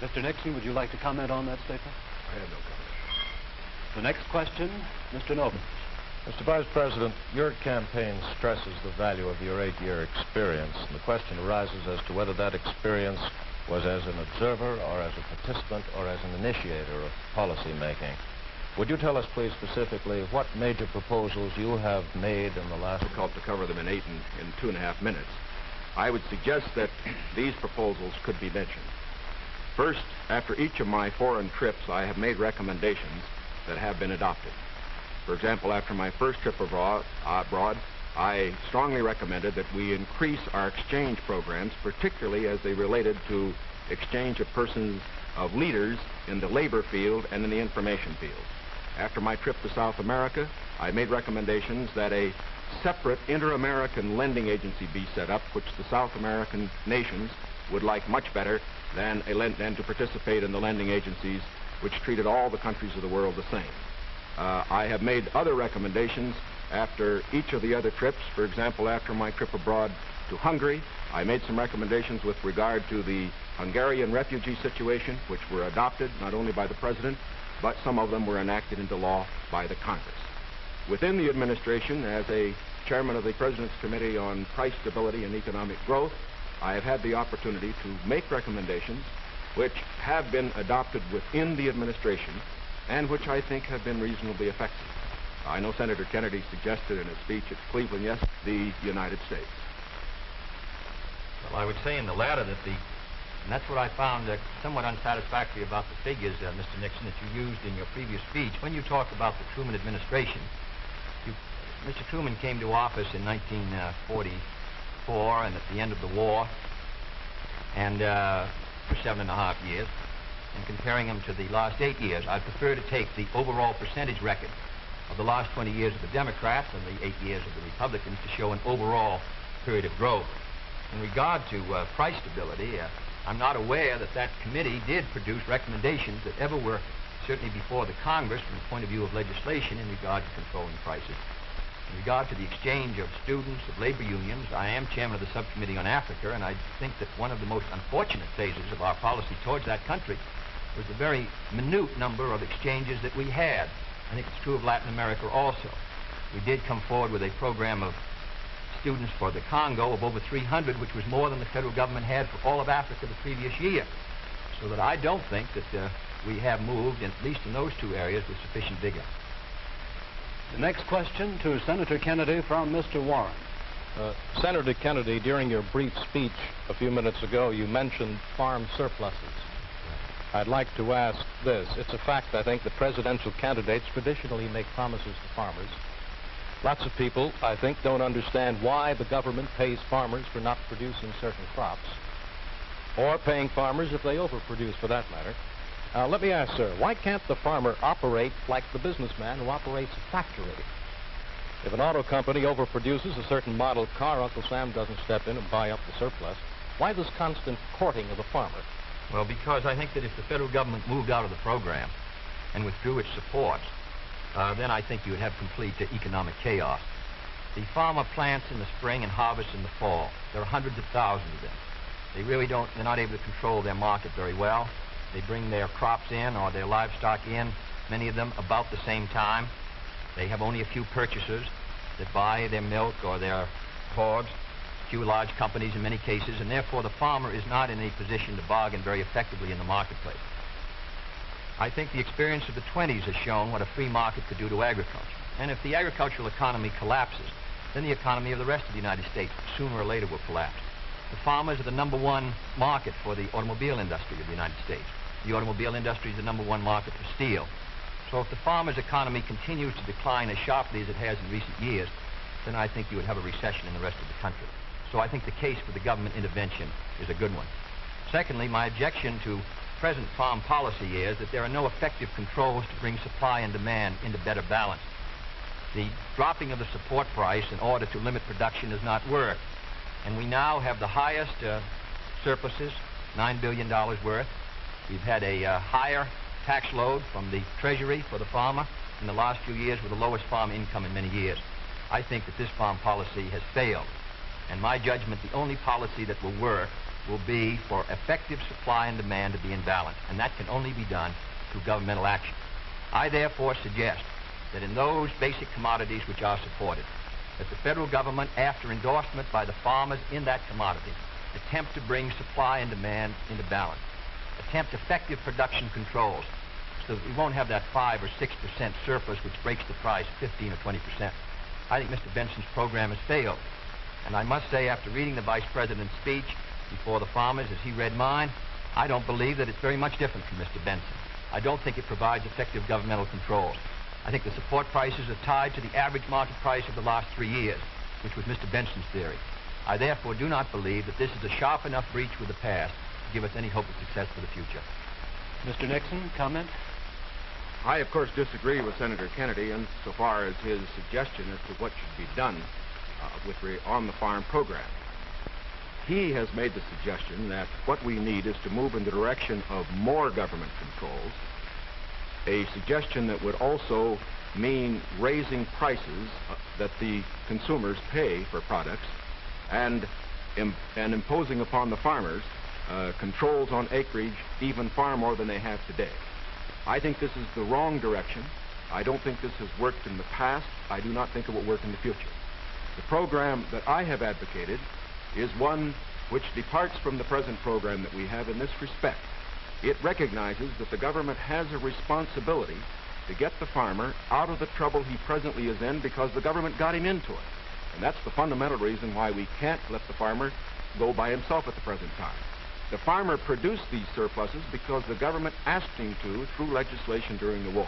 Mr. Nixon, would you like to comment on that statement? I have no comment. The next question, Mr. Novin. Mr. Vice President, your campaign stresses the value of your 8-year experience, and the question arises as to whether that experience was as an observer or as a participant or as an initiator of policy making. Would you tell us, please, specifically what major proposals you have made in the last... Difficult to cover them in 2.5 minutes. I would suggest that these proposals could be mentioned. First, after each of my foreign trips, I have made recommendations that have been adopted. For example, after my first trip abroad, I strongly recommended that we increase our exchange programs, particularly as they related to exchange of persons, of leaders in the labor field and in the information field. After my trip to South America, I made recommendations that a separate inter-American lending agency be set up, which the South American nations would like much better than to participate in the lending agencies which treated all the countries of the world the same. I have made other recommendations after each of the other trips. For example, after my trip abroad to Hungary, I made some recommendations with regard to the Hungarian refugee situation, which were adopted not only by the President, but some of them were enacted into law by the Congress. Within the administration, as a chairman of the President's Committee on Price Stability and Economic Growth, I have had the opportunity to make recommendations which have been adopted within the administration and which I think have been reasonably effective. I know Senator Kennedy suggested in a speech at Cleveland yesterday, the United States. Well, I would say in the latter that and that's what I found somewhat unsatisfactory about the figures, Mr. Nixon, that you used in your previous speech. When you talk about the Truman administration, Mr. Truman came to office in 1944 and at the end of the war, and for 7.5 years. And comparing him to the last 8 years, I prefer to take the overall percentage record of the last 20 years of the Democrats and the 8 years of the Republicans to show an overall period of growth. In regard to price stability, I'm not aware that that committee did produce recommendations that ever were certainly before the Congress from the point of view of legislation in regard to controlling prices. In regard to the exchange of students, of labor unions, I am chairman of the subcommittee on Africa, and I think that one of the most unfortunate phases of our policy towards that country was the very minute number of exchanges that we had. I think it's true of Latin America also. We did come forward with a program of students for the Congo of over 300, which was more than the federal government had for all of Africa the previous year. So that I don't think that we have moved, at least in those two areas, with sufficient vigor. The next question to Senator Kennedy from Mr. Warren. Senator Kennedy, during your brief speech a few minutes ago, you mentioned farm surpluses. I'd like to ask this. It's a fact, I think, that presidential candidates traditionally make promises to farmers. Lots of people, I think, don't understand why the government pays farmers for not producing certain crops, or paying farmers if they overproduce, for that matter. Let me ask, sir, why can't the farmer operate like the businessman who operates a factory? If an auto company overproduces a certain model car, Uncle Sam doesn't step in and buy up the surplus. Why this constant courting of the farmer? Well, because I think that if the federal government moved out of the program and withdrew its support, then I think you would have complete economic chaos. The farmer plants in the spring and harvests in the fall. There are hundreds of thousands of them. They're not able to control their market very well. They bring their crops in or their livestock in, many of them about the same time. They have only a few purchasers that buy their milk or their hogs, few large companies in many cases, and therefore the farmer is not in a position to bargain very effectively in the marketplace. I think the experience of the 20s has shown what a free market could do to agriculture. And if the agricultural economy collapses, then the economy of the rest of the United States sooner or later will collapse. The farmers are the #1 market for the automobile industry of the United States. The automobile industry is the #1 market for steel. So if the farmer's economy continues to decline as sharply as it has in recent years, then I think you would have a recession in the rest of the country. So I think the case for the government intervention is a good one. Secondly, my objection to present farm policy is that there are no effective controls to bring supply and demand into better balance. The dropping of the support price in order to limit production does not work. And we now have the highest surpluses, $9 billion worth. We've had a higher tax load from the Treasury for the farmer in the last few years with the lowest farm income in many years. I think that this farm policy has failed. And my judgment, the only policy that will work will be for effective supply and demand to be in balance, and that can only be done through governmental action. I therefore suggest that in those basic commodities which are supported, that the federal government, after endorsement by the farmers in that commodity, attempt to bring supply and demand into balance, attempt effective production controls so that we won't have that 5 or 6% surplus which breaks the price 15 or 20%. I think Mr. Benson's program has failed. And I must say, after reading the Vice President's speech before the farmers as he read mine, I don't believe that it's very much different from Mr. Benson. I don't think it provides effective governmental controls. I think the support prices are tied to the average market price of the last 3 years, which was Mr. Benson's theory. I therefore do not believe that this is a sharp enough breach with the past to give us any hope of success for the future. Mr. Nixon, comment? I, of course, disagree with Senator Kennedy insofar as his suggestion as to what should be done on the farm program. He has made the suggestion that what we need is to move in the direction of more government controls, a suggestion that would also mean raising prices that the consumers pay for products and imposing upon the farmers controls on acreage even far more than they have today. I think this is the wrong direction. I don't think this has worked in the past. I do not think it will work in the future. The program that I have advocated is one which departs from the present program that we have in this respect. It recognizes that the government has a responsibility to get the farmer out of the trouble he presently is in because the government got him into it. And that's the fundamental reason why we can't let the farmer go by himself at the present time. The farmer produced these surpluses because the government asked him to through legislation during the war.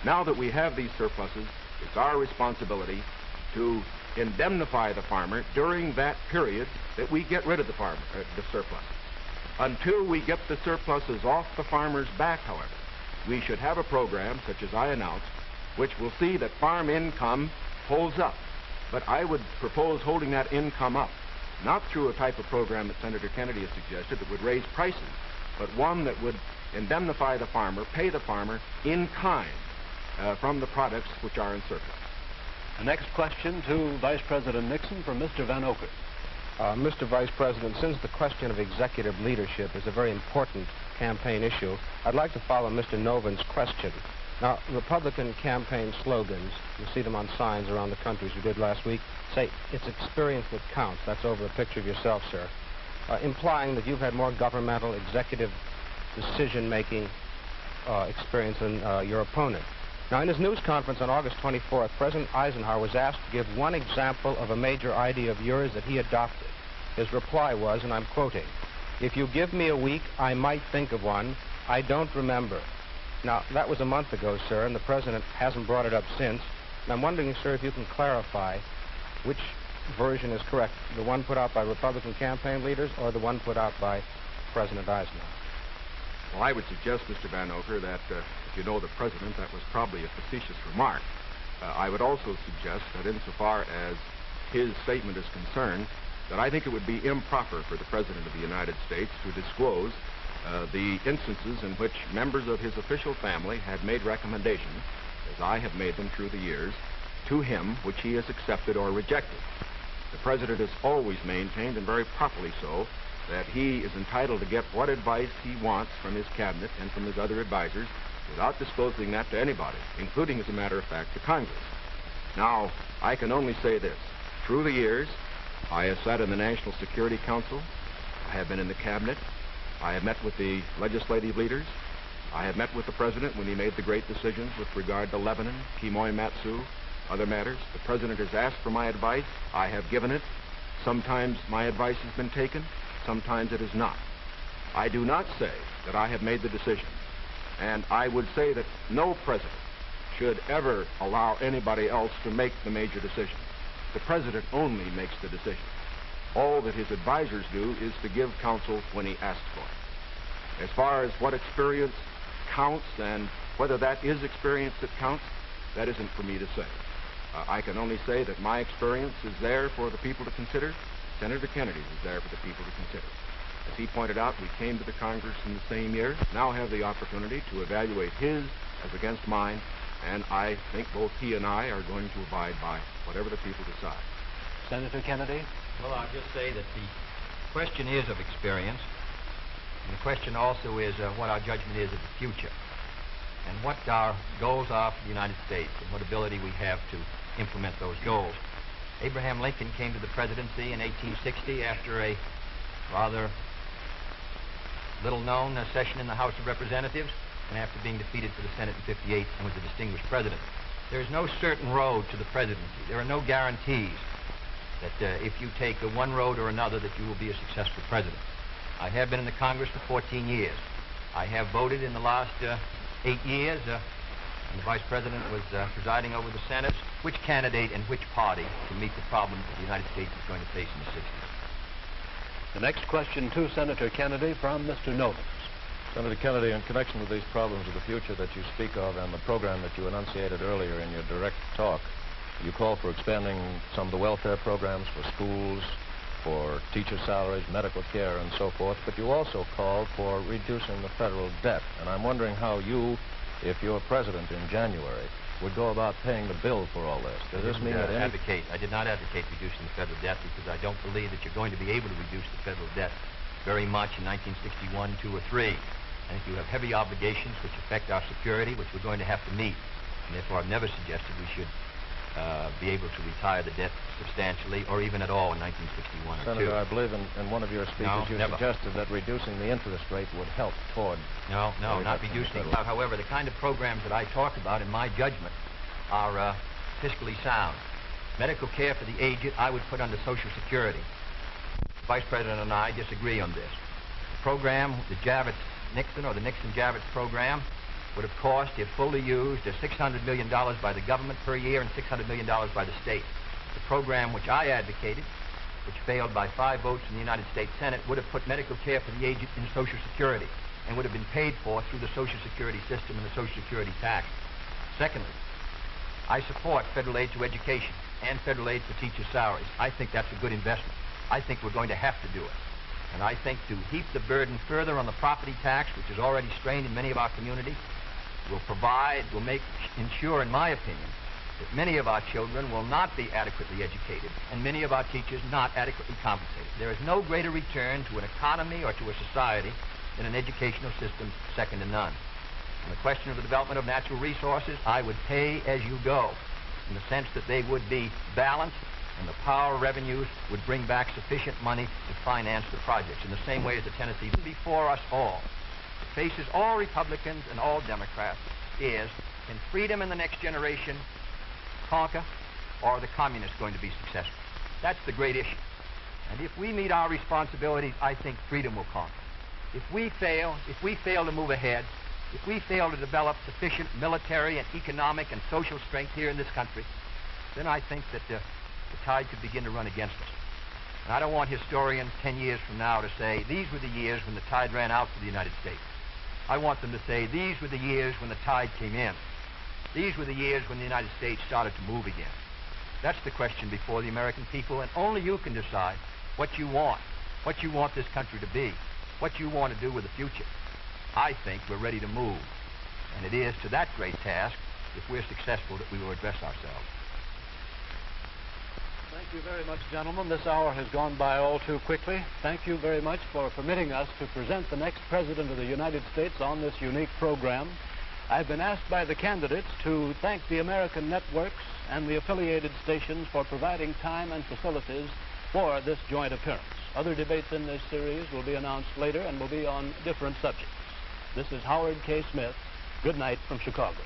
Now that we have these surpluses, it's our responsibility to indemnify the farmer during that period that we get rid of the surpluses. Until we get the surpluses off the farmer's back, however, we should have a program, such as I announced, which will see that farm income holds up. But I would propose holding that income up, not through a type of program that Senator Kennedy has suggested that would raise prices, but one that would indemnify the farmer, pay the farmer in kind from the products which are in surplus. The next question to Vice President Nixon from Mr. Van Oker. Mr. Vice President, since the question of executive leadership is a very important campaign issue, I'd like to follow Mr. Novin's question. Now, Republican campaign slogans, you see them on signs around the country, as you did last week, say, "It's experience that counts." That's over a picture of yourself, sir, implying that you've had more governmental executive decision-making experience than your opponent. Now, in his news conference on August 24th, President Eisenhower was asked to give one example of a major idea of yours that he adopted. His reply was, and I'm quoting, "If you give me a week, I might think of one. I don't remember." Now, that was a month ago, sir, and the President hasn't brought it up since. And I'm wondering, sir, if you can clarify which version is correct, the one put out by Republican campaign leaders or the one put out by President Eisenhower? Well, I would suggest, Mr. Van Oker, that if you know the President, that was probably a facetious remark. I would also suggest that insofar as his statement is concerned, that I think it would be improper for the President of the United States to disclose the instances in which members of his official family had made recommendations, as I have made them through the years, to him which he has accepted or rejected. The President has always maintained, and very properly so, that he is entitled to get what advice he wants from his cabinet and from his other advisors without disclosing that to anybody, including, as a matter of fact, to Congress. Now, I can only say this. Through the years, I have sat in the National Security Council. I have been in the cabinet. I have met with the legislative leaders. I have met with the President when he made the great decisions with regard to Lebanon, Kimoy Matsu, other matters. The President has asked for my advice. I have given it. Sometimes my advice has been taken. Sometimes it is not. I do not say that I have made the decision. And I would say that no president should ever allow anybody else to make the major decisions. The President only makes the decisions. All that his advisors do is to give counsel when he asks for it. As far as what experience counts and whether that is experience that counts, that isn't for me to say. I can only say that my experience is there for the people to consider. Senator Kennedy's is there for the people to consider. As he pointed out, we came to the Congress in the same year, now have the opportunity to evaluate his as against mine, and I think both he and I are going to abide by whatever the people decide. Senator Kennedy? Well, I'll just say that question is of experience, and the question also is what our judgment is of the future, and what our goals are for the United States, and what ability we have to implement those goals. Abraham Lincoln came to the presidency in 1860 after a rather little-known session in the House of Representatives, and after being defeated for the Senate in '58 and was a distinguished president. There is no certain road to the presidency. There are no guarantees that if you take one road or another that you will be a successful president. I have been in the Congress for 14 years. I have voted in the last 8 years, and the Vice President was presiding over the Senate, which candidate and which party to meet the problems that the United States is going to face in the 60s. The next question to Senator Kennedy from Mr. Novus. Senator Kennedy, in connection with these problems of the future that you speak of and the program that you enunciated earlier in your direct talk, you call for expanding some of the welfare programs for schools, for teacher salaries, medical care, and so forth, but you also called for reducing the federal debt. And I'm wondering how you, if you're president in January, would go about paying the bill for all this. Does this mean that I did not advocate reducing the federal debt because I don't believe that you're going to be able to reduce the federal debt very much in 1961, 2, or 3. I think you have heavy obligations which affect our security, which we're going to have to meet. And therefore, I've never suggested we should be able to retire the debt substantially or even at all in 1961 or 2. Senator, I believe in one of your speeches you suggested that reducing the interest rate would help toward... No, not reducing. However, the kind of programs that I talk about, in my judgment, are fiscally sound. Medical care for the aged, I would put under Social Security. The Vice President and I disagree on this. The program, the Javits-Nixon or the Nixon-Javits program, would have cost, if fully used, $600 million by the government per year and $600 million by the state. The program which I advocated, which failed by 5 votes in the United States Senate, would have put medical care for the aged in Social Security and would have been paid for through the Social Security system and the Social Security tax. Secondly, I support federal aid to education and federal aid for teachers' salaries. I think that's a good investment. I think we're going to have to do it. And I think to heap the burden further on the property tax, which is already strained in many of our communities, will ensure, in my opinion, that many of our children will not be adequately educated and many of our teachers not adequately compensated. There is no greater return to an economy or to a society than an educational system second to none. On the question of the development of natural resources, I would pay as you go, in the sense that they would be balanced and the power revenues would bring back sufficient money to finance the projects, in the same way as the Tennessee before us all. It faces all Republicans and all Democrats is, can freedom in the next generation conquer, or are the communists going to be successful? That's the great issue. And if we meet our responsibilities, I think freedom will conquer. If we fail to move ahead, if we fail to develop sufficient military and economic and social strength here in this country, then I think that the tide could begin to run against us. And I don't want historians 10 years from now to say, these were the years when the tide ran out for the United States. I want them to say, these were the years when the tide came in. These were the years when the United States started to move again. That's the question before the American people, and only you can decide what you want this country to be, what you want to do with the future. I think we're ready to move, and it is to that great task, if we're successful, that we will address ourselves. Thank you very much, gentlemen. This hour has gone by all too quickly. Thank you very much for permitting us to present the next President of the United States on this unique program. I've been asked by the candidates to thank the American networks and the affiliated stations for providing time and facilities for this joint appearance. Other debates in this series will be announced later and will be on different subjects. This is Howard K. Smith. Good night from Chicago.